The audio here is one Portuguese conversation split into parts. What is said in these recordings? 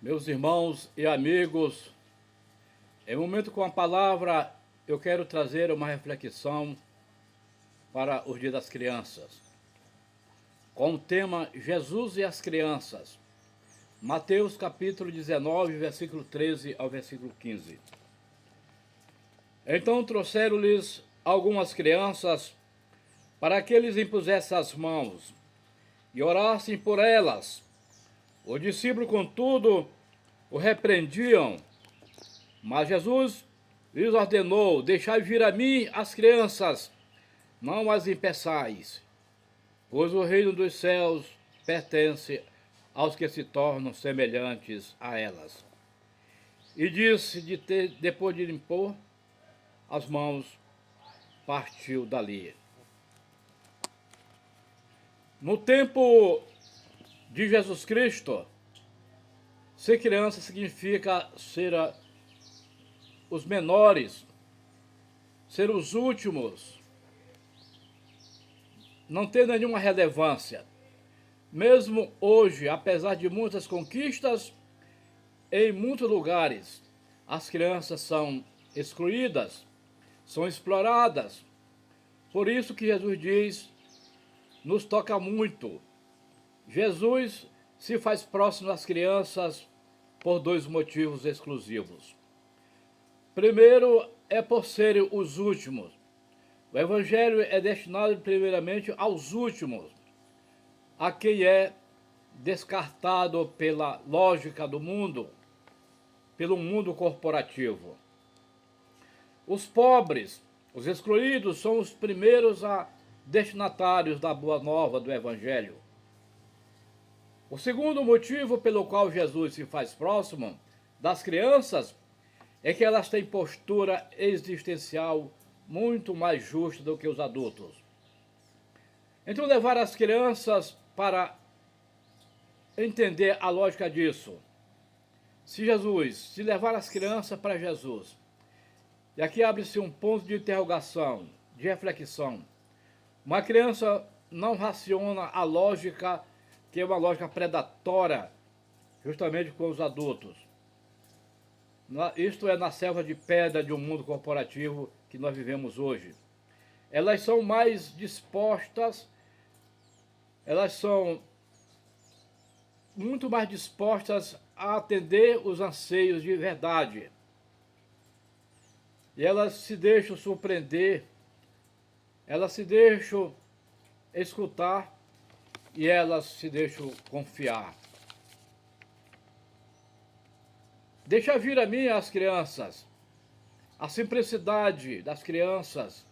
Meus irmãos e amigos, em momento com a palavra, eu quero trazer uma reflexão para os dias das crianças, com o tema Jesus e as crianças. Mateus capítulo 19, versículo 13 ao versículo 15. Então trouxeram-lhes algumas crianças para que eles impusessem as mãos e orassem por elas. Os discípulos, contudo, o repreendiam. Mas Jesus lhes ordenou: deixai vir a mim as crianças, não as impeçais, pois o reino dos céus pertence aos que se tornam semelhantes a elas. E disse, depois de impor as mãos, partiu dali. No tempo de Jesus Cristo, ser criança significa ser os menores, ser os últimos, não ter nenhuma relevância. Mesmo hoje, apesar de muitas conquistas, em muitos lugares, as crianças são excluídas, são exploradas. Por isso que Jesus diz, nos toca muito. Jesus se faz próximo das crianças por dois motivos exclusivos. Primeiro, é por serem os últimos. O Evangelho é destinado primeiramente aos últimos, a quem é descartado pela lógica do mundo, pelo mundo corporativo. Os pobres, os excluídos, são os primeiros destinatários da boa nova do Evangelho. O segundo motivo pelo qual Jesus se faz próximo das crianças é que elas têm postura existencial muito mais justa do que os adultos. Então, levar as crianças para entender a lógica disso. Se levar as crianças para Jesus, e aqui abre-se um ponto de interrogação, de reflexão. Uma criança não raciona a lógica, que é uma lógica predatória, justamente com os adultos. Isto é na selva de pedra de um mundo corporativo que nós vivemos hoje. Elas são mais dispostas, elas são muito mais dispostas a atender os anseios de verdade. E elas se deixam surpreender, elas se deixam escutar e elas se deixam confiar. Deixa vir a mim as crianças. A simplicidade das crianças,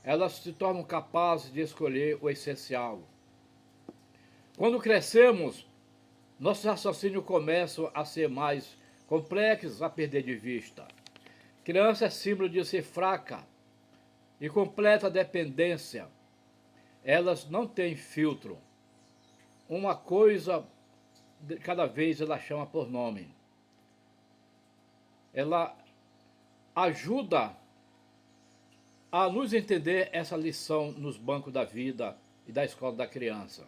elas se tornam capazes de escolher o essencial. Quando crescemos, nossos raciocínios começam a ser mais complexos, a perder de vista. Criança é símbolo de ser fraca e completa dependência. Elas não têm filtro. Uma coisa de cada vez ela chama por nome. Ela ajuda a nos entender essa lição nos bancos da vida e da escola da criança.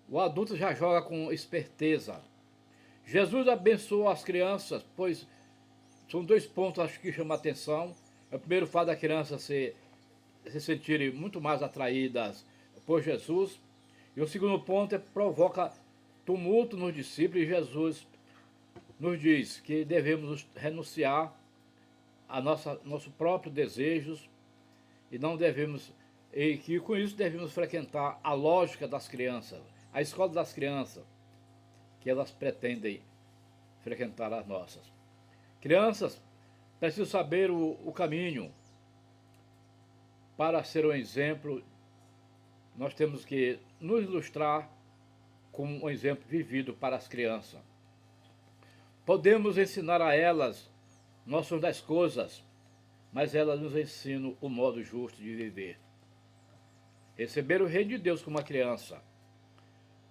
O adulto já joga com esperteza. Jesus abençoou as crianças, pois são dois pontos acho que chamam a atenção. É o primeiro fato da criança se sentirem muito mais atraídas por Jesus. E o segundo ponto provoca tumulto nos discípulos, e Jesus nos diz que devemos renunciar a nossos próprios desejos e que com isso devemos frequentar a lógica das crianças, a escola das crianças, que elas pretendem frequentar as nossas. Crianças precisam saber o caminho. Para ser um exemplo, nós temos que nos ilustrar como um exemplo vivido para as crianças. Podemos ensinar a elas noções das coisas, mas elas nos ensinam o modo justo de viver. Receber o reino de Deus como uma criança,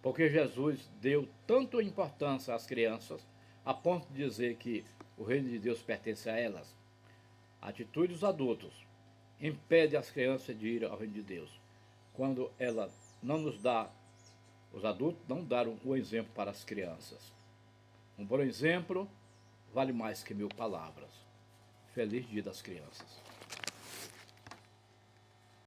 porque Jesus deu tanta importância às crianças, a ponto de dizer que o reino de Deus pertence a elas. A atitude dos adultos impede as crianças de ir ao reino de Deus, quando ela não nos dá Os adultos não deram o exemplo para as crianças. Um bom exemplo vale mais que 1000 palavras. Feliz Dia das Crianças.